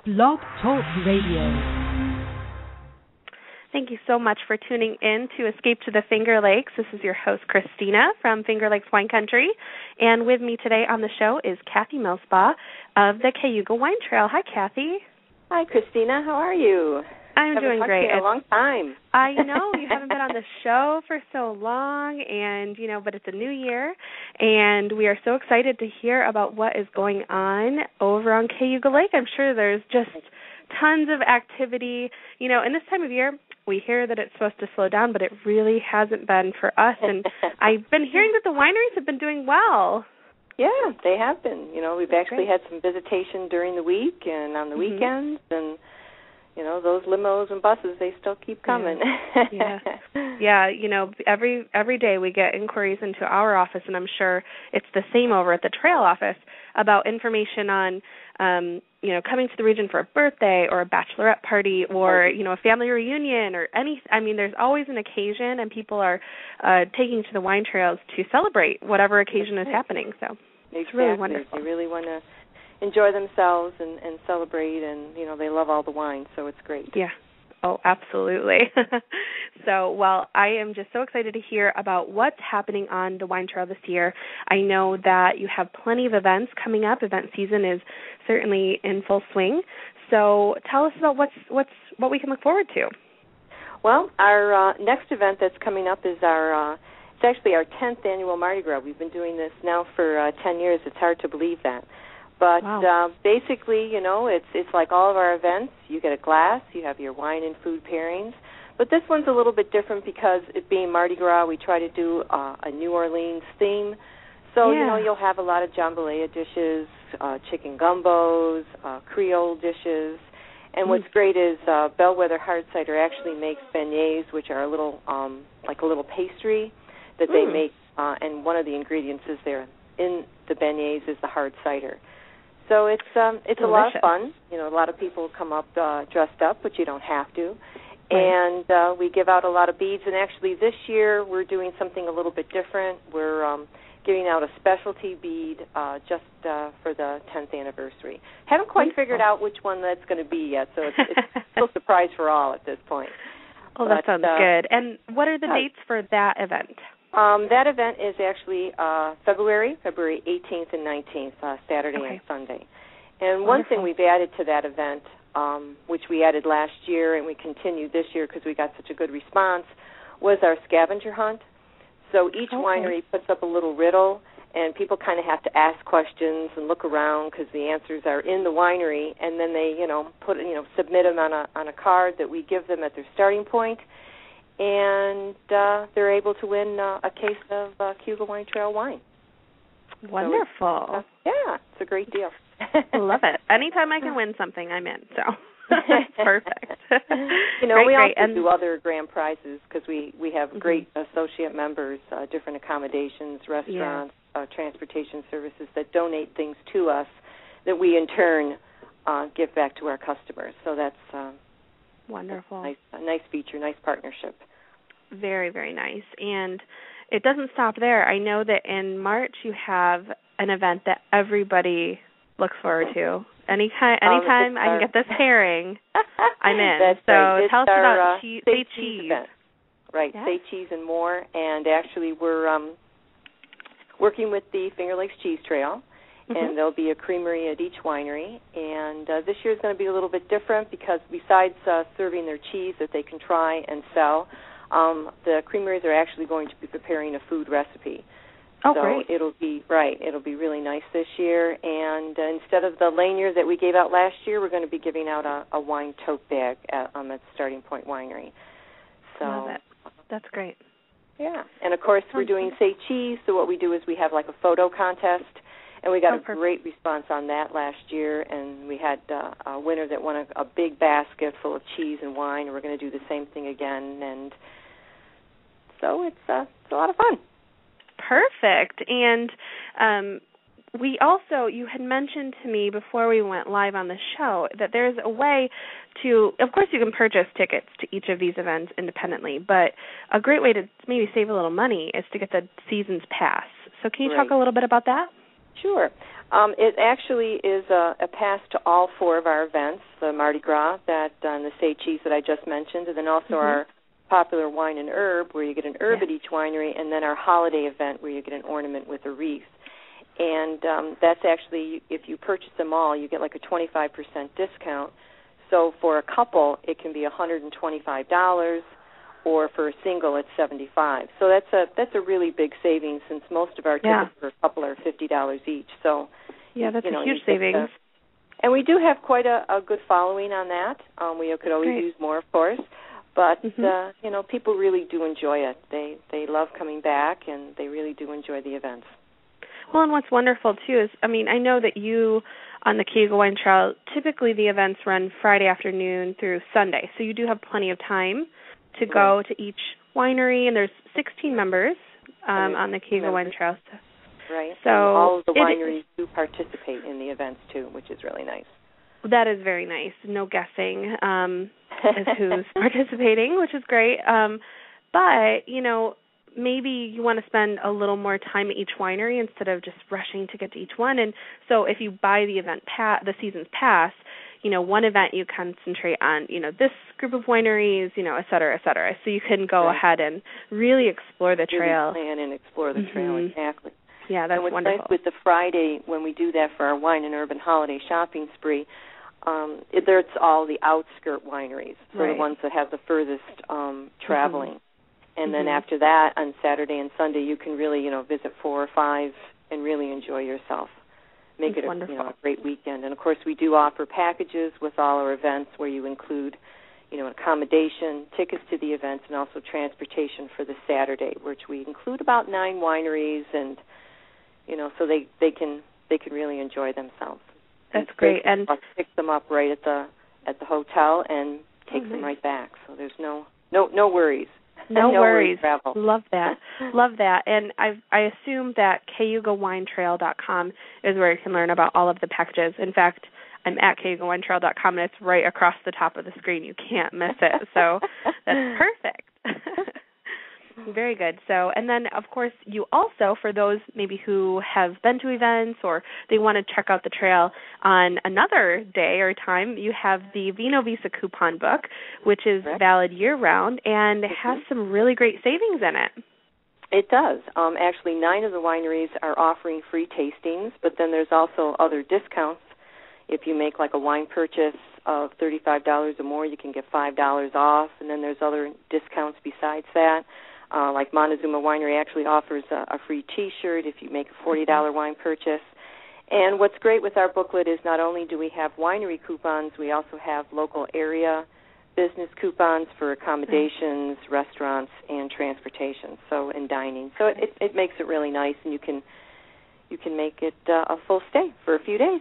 Blog Talk Radio. Thank you so much for tuning in to Escape to the Finger Lakes. This is your host, Christina from Finger Lakes Wine Country. And with me today on the show is Kathy Millspaugh of the Cayuga Wine Trail. Hi, Kathy. Hi, Christina. How are you? I'm doing great. It's been a long time. I know. You haven't been on the show for so long, and, but it's a new year, and we are so excited to hear about what is going on over on Cayuga Lake. I'm sure there's just tons of activity. In this time of year, we hear that it's supposed to slow down, but it really hasn't been for us, and I've been hearing that the wineries have been doing well. Yeah, they have been. We've actually had some visitation during the week and on the weekends, and those limos and buses, they still keep coming. Yeah, every day we get inquiries into our office, and I'm sure it's the same over at the trail office, about information on, coming to the region for a birthday or a bachelorette party or, a family reunion or there's always an occasion, and people are taking to the wine trails to celebrate whatever occasion is happening. So it's really wonderful. They really want to enjoy themselves and celebrate, and they love all the wine, so it's great. Yeah. Oh, absolutely. So, I am just so excited to hear about what's happening on the wine trail this year. I know that you have plenty of events coming up. Event season is certainly in full swing. So, tell us about what we can look forward to. Well, our next event that's coming up is it's actually our 10th annual Mardi Gras. We've been doing this now for 10 years. It's hard to believe that. But basically, it's like all of our events. You get a glass, you have your wine and food pairings. But this one's a little bit different because it being Mardi Gras, we try to do a New Orleans theme. So, you'll have a lot of jambalaya dishes, chicken gumbos, Creole dishes. And what's great is Bellwether Hard Cider actually makes beignets, which are a little pastry that they make. And one of the ingredients is there in the beignets is the hard cider. So it's a lot of fun. A lot of people come up dressed up, but you don't have to. Right. And we give out a lot of beads. And actually this year we're doing something a little bit different. We're giving out a specialty bead just for the 10th anniversary. Haven't quite figured out which one that's going to be yet, so it's still a surprise for all at this point. Well, that sounds good. And what are the dates for that event? That event is actually February 18th and 19th, Saturday and Sunday. And one thing we've added to that event, which we added last year and we continued this year because we got such a good response, was our scavenger hunt. So each winery puts up a little riddle, and people kind of have to ask questions and look around because the answers are in the winery, and then they, submit them on a card that we give them at their starting point. And they're able to win a case of Cayuga Wine Trail wine. Wonderful. So it's a great deal. I love it. Anytime I can win something, I'm in. So perfect. We also do other grand prizes because we have great associate members, different accommodations, restaurants, transportation services that donate things to us that we in turn give back to our customers. So that's wonderful. A nice feature, nice partnership. Very, very nice. And it doesn't stop there. I know that in March you have an event that everybody looks forward to. Anytime I can get this pairing, I'm in. That's so right. Tell us about Say Cheese. Event. Right, yeah. Say Cheese and more. And actually we're working with the Finger Lakes Cheese Trail. And there'll be a creamery at each winery. And this year is going to be a little bit different because besides serving their cheese that they can try and sell, the creameries are actually going to be preparing a food recipe. Oh, so great. It'll be really nice this year. And instead of the lanyard that we gave out last year, we're going to be giving out a wine tote bag at Starting Point Winery. So love it. That's great. Yeah. And, of course, we're doing Say Cheese, so what we do is we have like a photo contest. And we got a great response on that last year, and we had a winner that won a big basket full of cheese and wine, and we're going to do the same thing again. And so it's a lot of fun. Perfect. And you had mentioned to me before we went live on the show that there's a way to, of course you can purchase tickets to each of these events independently, but a great way to maybe save a little money is to get the season's pass. So can you talk a little bit about that? Sure. It actually is a pass to all 4 of our events, the Mardi Gras, and the Say Cheese that I just mentioned, and then also our popular wine and herb, where you get an herb at each winery, and then our holiday event, where you get an ornament with a wreath. And that's actually, if you purchase them all, you get like a 25% discount. So for a couple, it can be $125, or for a single, it's $75. So that's a really big savings, since most of our tickets for a couple are $50 each. So that's a huge savings. And we do have quite a good following on that. We could always use more, of course. But, people really do enjoy it. They love coming back, and they really do enjoy the events. Well, and what's wonderful, too, is, I know that you, on the Cayuga Wine Trial, typically the events run Friday afternoon through Sunday. So you do have plenty of time to go to each winery, and there's 16 members on the Cayuga Wine Trial. Right. So and all of the wineries do participate in the events, too, which is really nice. That is very nice. No guessing as who's participating, which is great. But, maybe you want to spend a little more time at each winery instead of just rushing to get to each one. And so if you buy the the season's pass, one event you concentrate on, this group of wineries, et cetera, et cetera. So you can go ahead and really explore the trail. Really plan and explore the trail, exactly. Yeah, that's wonderful. And what's nice with the Friday, when we do that for our wine and urban holiday shopping spree, it's all the outskirt wineries, so the ones that have the furthest traveling. And then after that, on Saturday and Sunday, you can really, visit 4 or 5 and really enjoy yourself. Make it a great weekend. And, of course, we do offer packages with all our events where you include, accommodation, tickets to the events, and also transportation for the Saturday, which we include about 9 wineries, and, so they can really enjoy themselves. That's great. And pick them up right at the hotel and take them right back. So there's no worries. No worries. Love that. Love that. And I assume that CayugaWineTrail.com is where you can learn about all of the packages. In fact, I'm at CayugaWineTrail.com, and it's right across the top of the screen. You can't miss it. So that's perfect. Very good. So, and then, of course, you also, for those maybe who have been to events or they want to check out the trail on another day or time, you have the Vino Visa coupon book, which is valid year-round and has some really great savings in it. It does. Actually, 9 of the wineries are offering free tastings, but then there's also other discounts. If you make like a wine purchase of $35 or more, you can get $5 off, and then there's other discounts besides that. Like Montezuma Winery actually offers a free T-shirt if you make a $40 wine purchase. And what's great with our booklet is not only do we have winery coupons, we also have local area business coupons for accommodations, restaurants, and transportation, and dining. So it makes it really nice, and you can make it a full stay for a few days.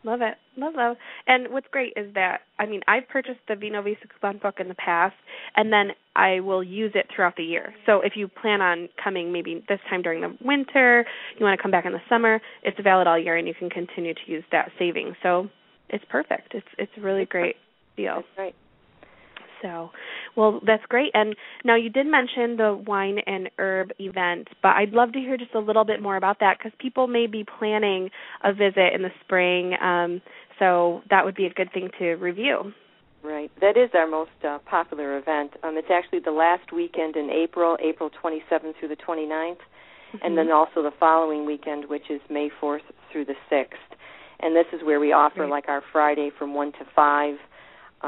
Love it. Love. And what's great is that, I've purchased the Vino Visa coupon book in the past, and then I will use it throughout the year. So if you plan on coming maybe this time during the winter, you want to come back in the summer, it's valid all year, and you can continue to use that savings. So it's perfect. It's a really great deal. That's right. So, well, that's great. And now you did mention the wine and herb event, but I'd love to hear just a little bit more about that because people may be planning a visit in the spring, so that would be a good thing to review. Right. That is our most popular event. It's actually the last weekend in April 27th through the 29th, and then also the following weekend, which is May 4th through the 6th. And this is where we offer like our Friday from 1 to 5.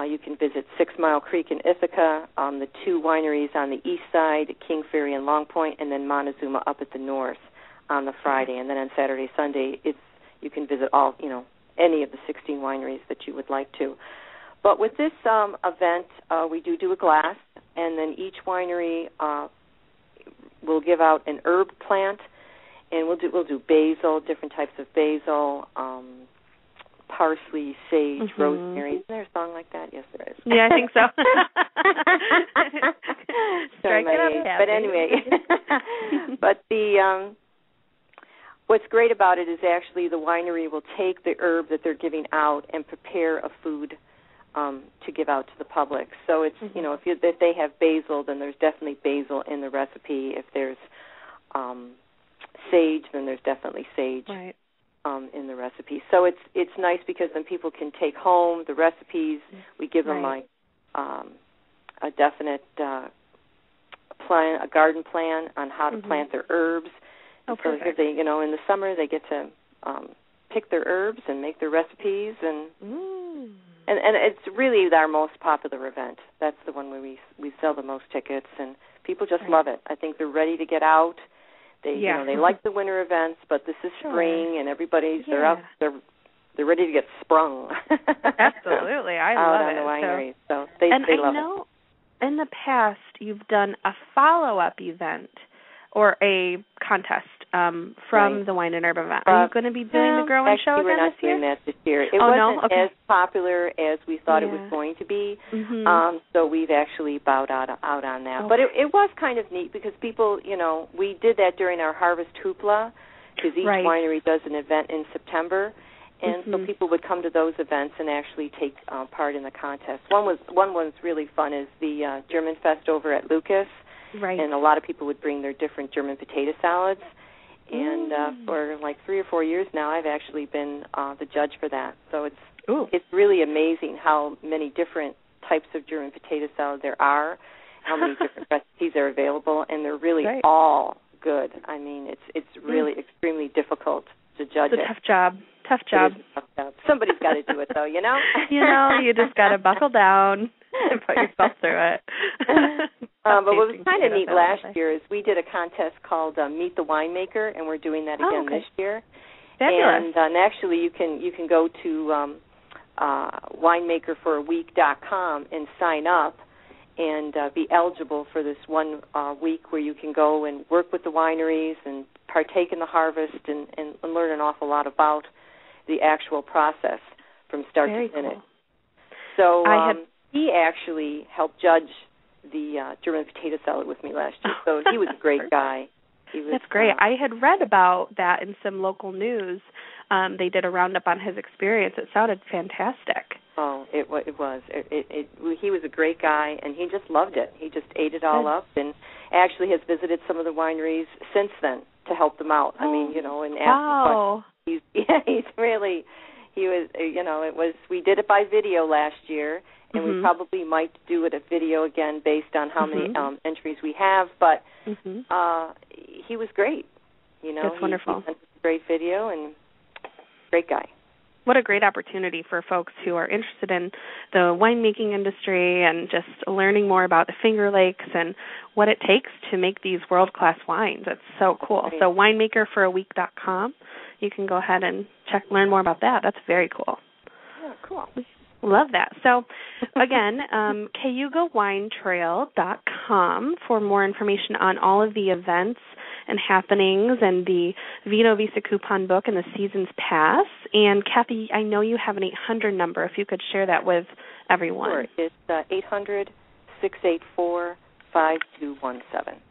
You can visit 6 Mile Creek in Ithaca, the 2 wineries on the east side, King Ferry and Long Point, and then Montezuma up at the north on the Friday. And then on Saturday, Sunday, you can visit all, any of the 16 wineries that you would like to. But with this event, we do a glass, and then each winery will give out an herb plant, and we'll do basil, different types of basil, parsley, sage, rosemary. Isn't there a song like that? Yes, there is. Yeah, I think so. Strike it up, but anyway, but what's great about it is actually the winery will take the herb that they're giving out and prepare a food to give out to the public. So it's if they have basil, then there's definitely basil in the recipe. If there's sage, then there's definitely sage. Right. in the recipes. So it's nice because then people can take home the recipes. We give them like a definite plan, a garden plan on how to plant their herbs. Oh, so perfect. they, in the summer they get to pick their herbs and make their recipes, and it's really our most popular event. That's the one where we sell the most tickets, and people just love it. I think they're ready to get out. They they like the winter events, but this is spring, and everybody's they're out. They're ready to get sprung. Absolutely, I out love on it. the wineries, so they love it. And I know in the past you've done a follow-up event or a contest from the Wine and Herb event. Are you going to be doing the Grow and Show again this year? We're not doing that this year. It wasn't as popular as we thought it was going to be, so we've actually bowed out on that. Okay. But it was kind of neat because people, we did that during our Harvest Hoopla, because each winery does an event in September, and so people would come to those events and actually take part in the contest. One was really fun is the German Fest over at Lucas. Right. And a lot of people would bring their different German potato salads. And for like 3 or 4 years now, I've actually been the judge for that. So it's really amazing how many different types of German potato salad there are, how many different recipes are available, and they're really all good. I mean, it's really extremely difficult to judge it. It's a tough job. Tough job. Somebody's got to do it, though, you you just got to buckle down and put yourself through it. But what was kind of neat last year is we did a contest called Meet the Winemaker, and we're doing that again this year. Fabulous. And actually, you can go to winemakerforaweek.com and sign up and be eligible for this 1 week where you can go and work with the wineries and partake in the harvest and learn an awful lot about the actual process from start to finish. Cool. So he actually helped judge the German potato salad with me last year. So he was a great guy. That's great. I had read about that in some local news. They did a roundup on his experience. It sounded fantastic. Oh, it was. He was a great guy, and he just loved it. He just ate it all up, and actually has visited some of the wineries since then to help them out. I mean, and ask questions. He's really, we did it by video last year, and we probably might do it a video again based on how many entries we have, but he was great. That's wonderful. He sent us a great video, and great guy. What a great opportunity for folks who are interested in the winemaking industry and just learning more about the Finger Lakes and what it takes to make these world-class wines. It's so cool. Great. So winemakerforaweek.com. You can go ahead and learn more about that. That's very cool. Yeah, cool. Love that. So, again, CayugaWineTrail.com for more information on all of the events and happenings and the Vino Visa coupon book and the Seasons Pass. And, Kathy, I know you have an 800 number. If you could share that with everyone. Sure. It's 800-684-5217.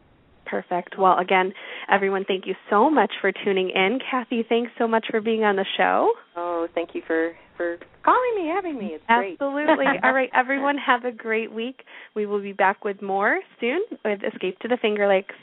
Perfect. Well, again, everyone, thank you so much for tuning in. Kathy, thanks so much for being on the show. Oh, thank you for calling me, having me. It's great. Absolutely. All right, everyone, have a great week. We will be back with more soon with Escape to the Finger Lakes.